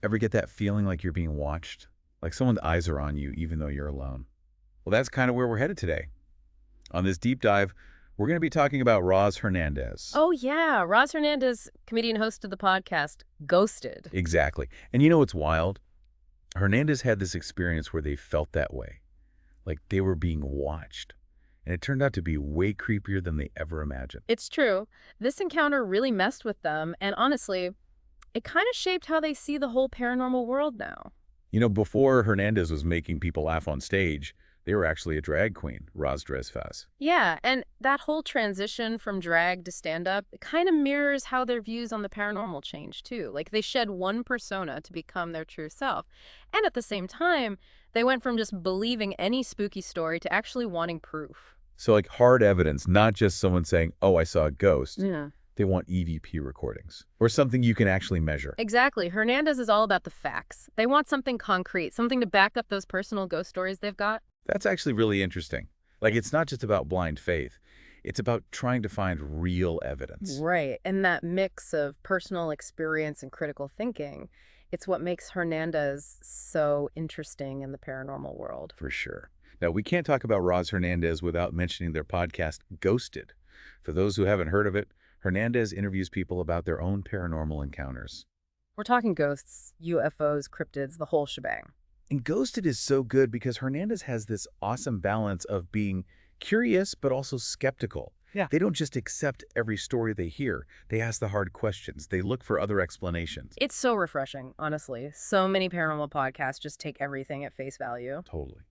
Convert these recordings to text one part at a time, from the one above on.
Ever get that feeling like you're being watched? Like someone's eyes are on you even though you're alone? Well, that's kind of where we're headed today. On this deep dive, we're going to be talking about Roz Hernandez. Oh, yeah. Roz Hernandez, comedian host of the podcast, Ghosted. Exactly. And you know what's wild? Hernandez had this experience where they felt that way, like they were being watched. And it turned out to be way creepier than they ever imagined. It's true. This encounter really messed with them, and honestly, it kind of shaped how they see the whole paranormal world now. You know, before Hernandez was making people laugh on stage, they were actually a drag queen, Roz Dresfaz. Yeah, and that whole transition from drag to stand-up, it kind of mirrors how their views on the paranormal change, too. Like, they shed one persona to become their true self. And at the same time, they went from just believing any spooky story to actually wanting proof. So like hard evidence, not just someone saying, oh, I saw a ghost. Yeah. They want EVP recordings or something you can actually measure. Exactly. Hernandez is all about the facts. They want something concrete, something to back up those personal ghost stories they've got. That's actually really interesting. Like, it's not just about blind faith. It's about trying to find real evidence. Right. And that mix of personal experience and critical thinking, it's what makes Hernandez so interesting in the paranormal world. For sure. Now, we can't talk about Roz Hernandez without mentioning their podcast, Ghosted. For those who haven't heard of it, Hernandez interviews people about their own paranormal encounters. We're talking ghosts, UFOs, cryptids, the whole shebang. And Ghosted is so good because Hernandez has this awesome balance of being curious but also skeptical. Yeah. They don't just accept every story they hear. They ask the hard questions. They look for other explanations. It's so refreshing, honestly. So many paranormal podcasts just take everything at face value. Totally.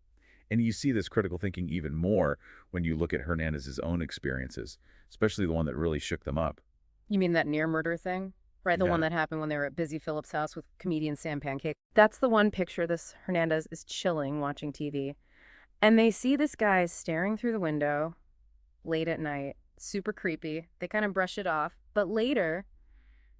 And you see this critical thinking even more when you look at Hernandez's own experiences, especially the one that really shook them up. You mean that near murder thing? Right, the Yeah. one that happened when they were at Busy Phillips' house with comedian Sam Pancake. That's the one picture this Hernandez is chilling watching TV. And they see this guy staring through the window late at night, super creepy. They kind of brush it off. But later,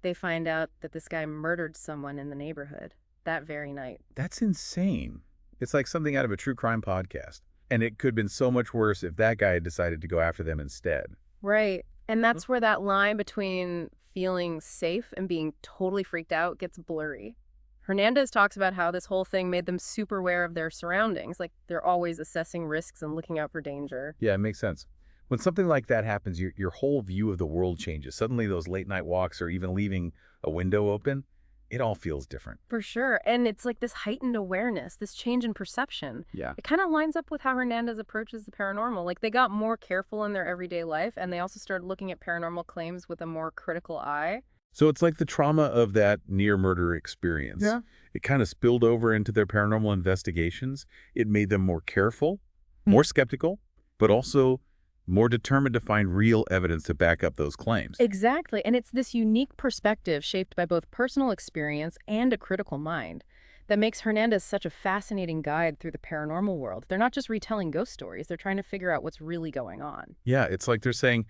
they find out that this guy murdered someone in the neighborhood that very night. That's insane. It's like something out of a true crime podcast. And it could have been so much worse if that guy had decided to go after them instead. Right. And that's where that line between feeling safe and being totally freaked out gets blurry. Hernandez talks about how this whole thing made them super aware of their surroundings, like they're always assessing risks and looking out for danger. Yeah, it makes sense. When something like that happens, your whole view of the world changes. Suddenly those late night walks or even leaving a window open, it all feels different. For sure. And it's like this heightened awareness, this change in perception. Yeah. It kind of lines up with how Hernandez approaches the paranormal. Like they got more careful in their everyday life, and they also started looking at paranormal claims with a more critical eye. So it's like the trauma of that near murder experience. Yeah. It kind of spilled over into their paranormal investigations. It made them more careful, more skeptical, but also more determined to find real evidence to back up those claims. Exactly. And it's this unique perspective shaped by both personal experience and a critical mind that makes Hernandez such a fascinating guide through the paranormal world. They're not just retelling ghost stories, they're trying to figure out what's really going on. Yeah, it's like they're saying,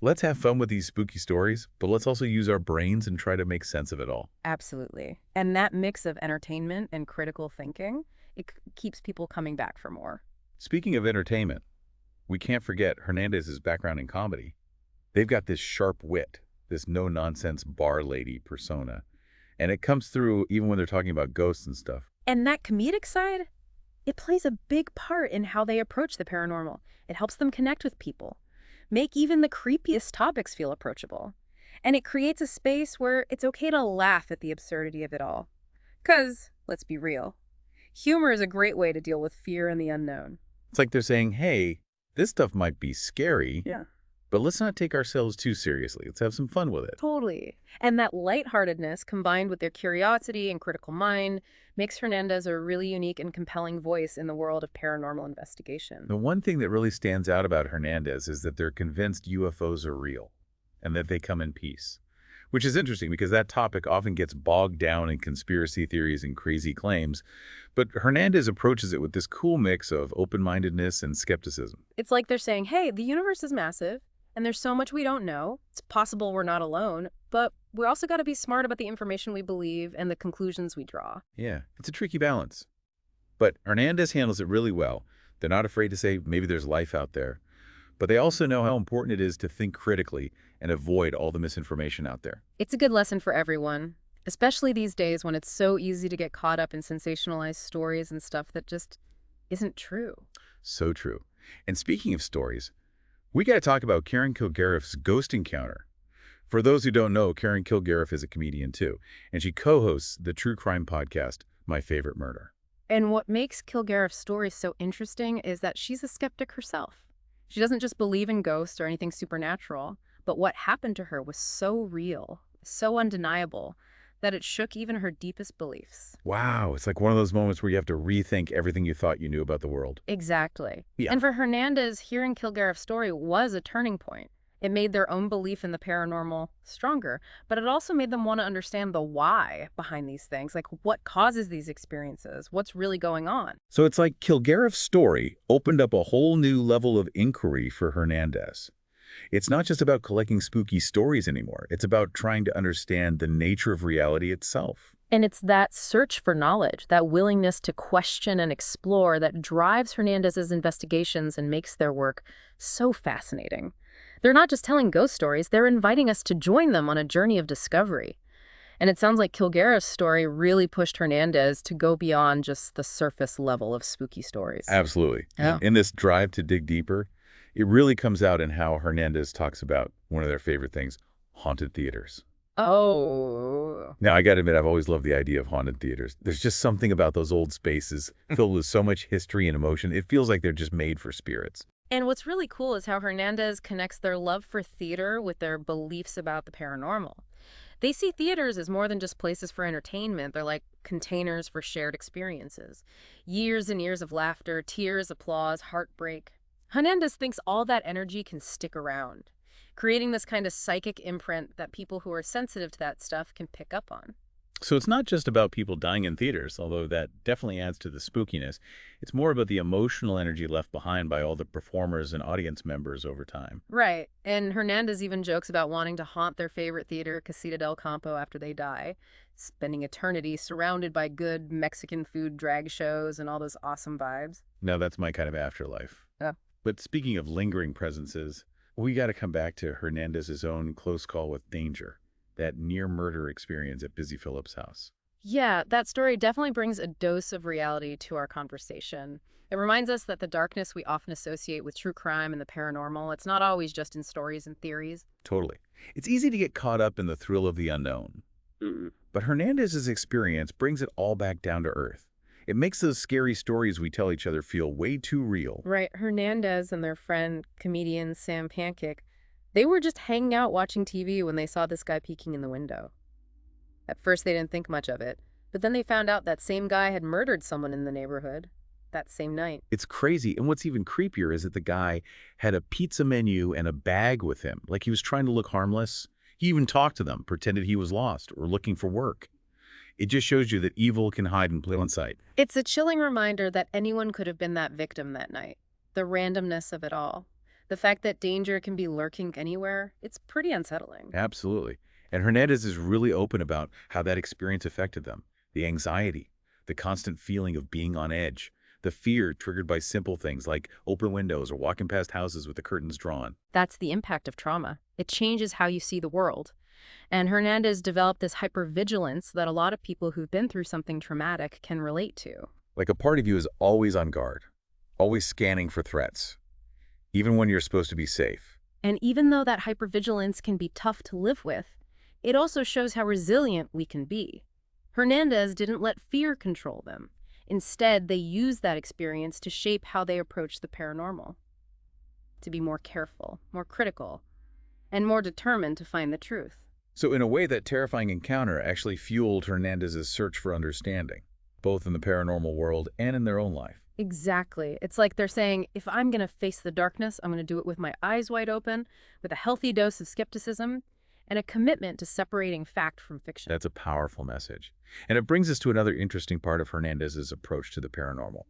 let's have fun with these spooky stories, but let's also use our brains and try to make sense of it all. Absolutely. And that mix of entertainment and critical thinking, keeps people coming back for more. Speaking of entertainment, we can't forget Hernandez's background in comedy. They've got this sharp wit, this no-nonsense bar lady persona, and it comes through even when they're talking about ghosts and stuff. And that comedic side, it plays a big part in how they approach the paranormal. It helps them connect with people, make even the creepiest topics feel approachable. And it creates a space where it's okay to laugh at the absurdity of it all. 'Cause, let's be real, humor is a great way to deal with fear and the unknown. It's like they're saying, hey, this stuff might be scary, Yeah. but let's not take ourselves too seriously. Let's have some fun with it. Totally. And that lightheartedness combined with their curiosity and critical mind makes Hernandez a really unique and compelling voice in the world of paranormal investigation. The one thing that really stands out about Hernandez is that they're convinced UFOs are real and that they come in peace, which is interesting because that topic often gets bogged down in conspiracy theories and crazy claims. But Hernandez approaches it with this cool mix of open-mindedness and skepticism. It's like they're saying, hey, the universe is massive, and there's so much we don't know. It's possible we're not alone, but we also got to be smart about the information we believe and the conclusions we draw. Yeah, it's a tricky balance. But Hernandez handles it really well. They're not afraid to say maybe there's life out there. But they also know how important it is to think critically and avoid all the misinformation out there. It's a good lesson for everyone. Especially these days when it's so easy to get caught up in sensationalized stories and stuff that just isn't true. So true. And speaking of stories, we got to talk about Karen Kilgariff's ghost encounter. For those who don't know, Karen Kilgariff is a comedian too, and she co-hosts the true crime podcast, My Favorite Murder. And what makes Kilgariff's story so interesting is that she's a skeptic herself. She doesn't just believe in ghosts or anything supernatural, but what happened to her was so real, so undeniable, that it shook even her deepest beliefs. Wow, it's like one of those moments where you have to rethink everything you thought you knew about the world. Exactly. Yeah. And for Hernandez, hearing Kilgariff's story was a turning point. It made their own belief in the paranormal stronger, but it also made them want to understand the why behind these things, like what causes these experiences, what's really going on. So it's like Kilgariff's story opened up a whole new level of inquiry for Hernandez. It's not just about collecting spooky stories anymore. It's about trying to understand the nature of reality itself. And it's that search for knowledge, that willingness to question and explore that drives Hernandez's investigations and makes their work so fascinating. They're not just telling ghost stories, they're inviting us to join them on a journey of discovery. And it sounds like Kilgariff's story really pushed Hernandez to go beyond just the surface level of spooky stories. Absolutely. Yeah. In this drive to dig deeper, it really comes out in how Hernandez talks about one of their favorite things, haunted theaters. Oh. Now, I got to admit, I've always loved the idea of haunted theaters. There's just something about those old spaces filled with so much history and emotion. It feels like they're just made for spirits. And what's really cool is how Hernandez connects their love for theater with their beliefs about the paranormal. They see theaters as more than just places for entertainment. They're like containers for shared experiences. Years and years of laughter, tears, applause, heartbreak. Hernandez thinks all that energy can stick around, creating this kind of psychic imprint that people who are sensitive to that stuff can pick up on. So it's not just about people dying in theaters, although that definitely adds to the spookiness. It's more about the emotional energy left behind by all the performers and audience members over time. Right. And Hernandez even jokes about wanting to haunt their favorite theater, Casita del Campo, after they die, spending eternity surrounded by good Mexican food drag shows and all those awesome vibes. Now, that's my kind of afterlife. Yeah. But speaking of lingering presences, we got to come back to Hernandez's own close call with danger, that near-murder experience at Busy Phillips' house. Yeah, that story definitely brings a dose of reality to our conversation. It reminds us that the darkness we often associate with true crime and the paranormal, it's not always just in stories and theories. Totally. It's easy to get caught up in the thrill of the unknown. But Hernandez's experience brings it all back down to earth. It makes those scary stories we tell each other feel way too real. Right, Hernandez and their friend, comedian Sam Pancake, they were just hanging out watching TV when they saw this guy peeking in the window. At first, they didn't think much of it, but then they found out that same guy had murdered someone in the neighborhood that same night. It's crazy, and what's even creepier is that the guy had a pizza menu and a bag with him, like he was trying to look harmless. He even talked to them, pretended he was lost or looking for work. It just shows you that evil can hide in plain sight. It's a chilling reminder that anyone could have been that victim that night. The randomness of it all. The fact that danger can be lurking anywhere, it's pretty unsettling. Absolutely. And Hernandez is really open about how that experience affected them. The anxiety, the constant feeling of being on edge, the fear triggered by simple things like open windows or walking past houses with the curtains drawn. That's the impact of trauma. It changes how you see the world. And Hernandez developed this hypervigilance that a lot of people who've been through something traumatic can relate to. Like a part of you is always on guard, always scanning for threats, even when you're supposed to be safe. And even though that hypervigilance can be tough to live with, it also shows how resilient we can be. Hernandez didn't let fear control them. Instead, they used that experience to shape how they approach the paranormal. To be more careful, more critical, and more determined to find the truth. So in a way, that terrifying encounter actually fueled Hernandez's search for understanding, both in the paranormal world and in their own life. Exactly. It's like they're saying, if I'm going to face the darkness, I'm going to do it with my eyes wide open, with a healthy dose of skepticism, and a commitment to separating fact from fiction. That's a powerful message. And it brings us to another interesting part of Hernandez's approach to the paranormal,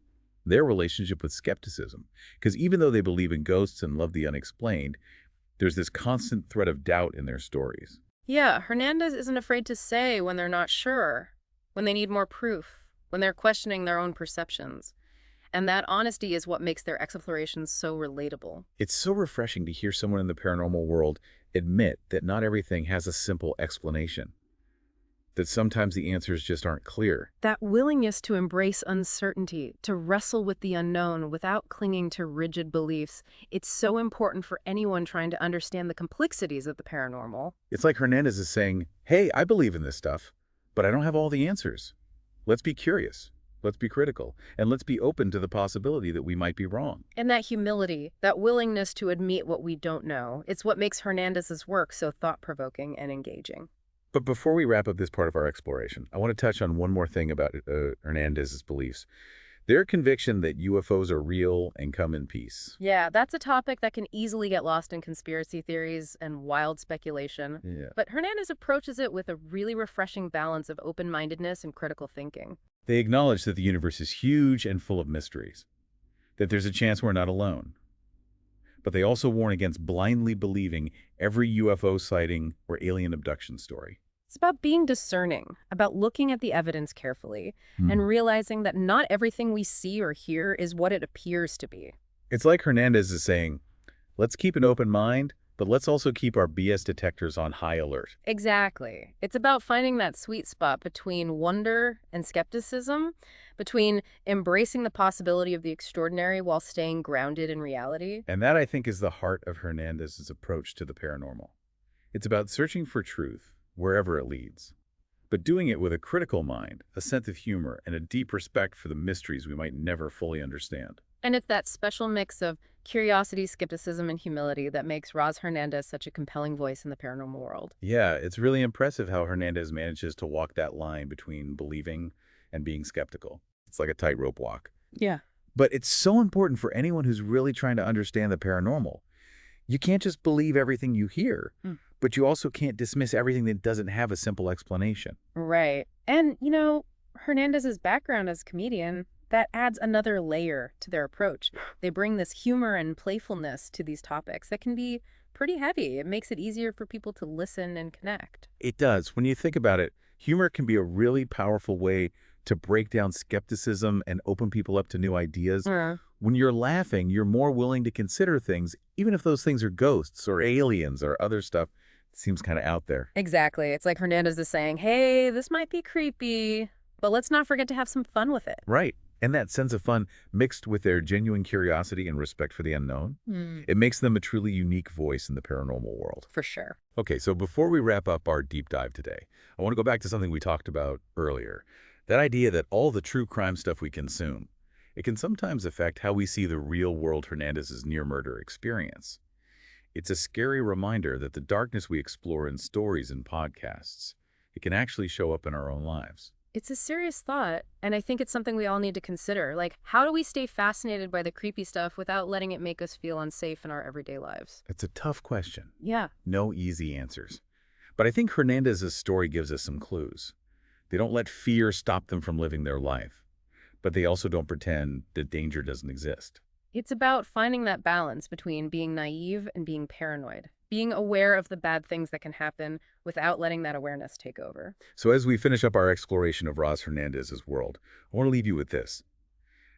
their relationship with skepticism. Because even though they believe in ghosts and love the unexplained, there's this constant thread of doubt in their stories. Yeah, Hernandez isn't afraid to say when they're not sure, when they need more proof, when they're questioning their own perceptions. And that honesty is what makes their explorations so relatable. It's so refreshing to hear someone in the paranormal world admit that not everything has a simple explanation. that sometimes the answers just aren't clear. That willingness to embrace uncertainty, to wrestle with the unknown without clinging to rigid beliefs, it's so important for anyone trying to understand the complexities of the paranormal. It's like Hernandez is saying, hey, I believe in this stuff, but I don't have all the answers. Let's be curious. Let's be critical. And let's be open to the possibility that we might be wrong. And that humility, that willingness to admit what we don't know, it's what makes Hernandez's work so thought-provoking and engaging. But before we wrap up this part of our exploration, I want to touch on one more thing about Hernandez's beliefs. Their conviction that UFOs are real and come in peace. Yeah, that's a topic that can easily get lost in conspiracy theories and wild speculation. Yeah. But Hernandez approaches it with a really refreshing balance of open-mindedness and critical thinking. They acknowledge that the universe is huge and full of mysteries, that there's a chance we're not alone. But they also warn against blindly believing every UFO sighting or alien abduction story. It's about being discerning, about looking at the evidence carefully, and realizing that not everything we see or hear is what it appears to be. It's like Hernandez is saying, let's keep an open mind, but let's also keep our BS detectors on high alert. Exactly. It's about finding that sweet spot between wonder and skepticism, between embracing the possibility of the extraordinary while staying grounded in reality. And that, I think, is the heart of Hernandez's approach to the paranormal. It's about searching for truth, wherever it leads, but doing it with a critical mind, a sense of humor, and a deep respect for the mysteries we might never fully understand. And it's that special mix of curiosity, skepticism, and humility that makes Roz Hernandez such a compelling voice in the paranormal world. Yeah, it's really impressive how Hernandez manages to walk that line between believing and being skeptical. It's like a tightrope walk. Yeah. But it's so important for anyone who's really trying to understand the paranormal. You can't just believe everything you hear, but you also can't dismiss everything that doesn't have a simple explanation. Right. And, Hernandez's background as a comedian, that adds another layer to their approach. They bring this humor and playfulness to these topics that can be pretty heavy. It makes it easier for people to listen and connect. It does. When you think about it, humor can be a really powerful way to break down skepticism and open people up to new ideas. When you're laughing, you're more willing to consider things, even if those things are ghosts or aliens or other stuff that seems kind of out there. Exactly. It's like Hernandez is saying, hey, this might be creepy, but let's not forget to have some fun with it. Right. And that sense of fun mixed with their genuine curiosity and respect for the unknown, it makes them a truly unique voice in the paranormal world. For sure. Okay, so before we wrap up our deep dive today, I want to go back to something we talked about earlier. That idea that all the true crime stuff we consume, it can sometimes affect how we see the real-world Hernandez's near-murder experience. It's a scary reminder that the darkness we explore in stories and podcasts, it can actually show up in our own lives. It's a serious thought, and I think it's something we all need to consider. Like, how do we stay fascinated by the creepy stuff without letting it make us feel unsafe in our everyday lives? It's a tough question. Yeah. No easy answers. But I think Hernandez's story gives us some clues. They don't let fear stop them from living their life, but they also don't pretend that danger doesn't exist. It's about finding that balance between being naive and being paranoid, being aware of the bad things that can happen without letting that awareness take over. So as we finish up our exploration of Roz Hernandez's world, I want to leave you with this.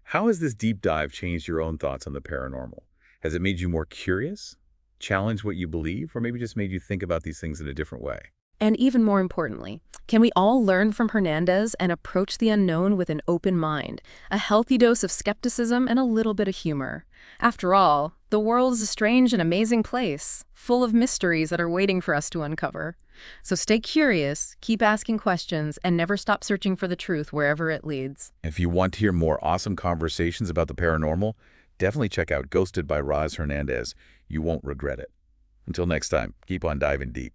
How has this deep dive changed your own thoughts on the paranormal? Has it made you more curious, challenged what you believe, or maybe just made you think about these things in a different way? And even more importantly, can we all learn from Hernandez and approach the unknown with an open mind, a healthy dose of skepticism, and a little bit of humor? After all, the world is a strange and amazing place, full of mysteries that are waiting for us to uncover. So stay curious, keep asking questions, and never stop searching for the truth wherever it leads. If you want to hear more awesome conversations about the paranormal, definitely check out Ghosted by Roz Hernandez. You won't regret it. Until next time, keep on diving deep.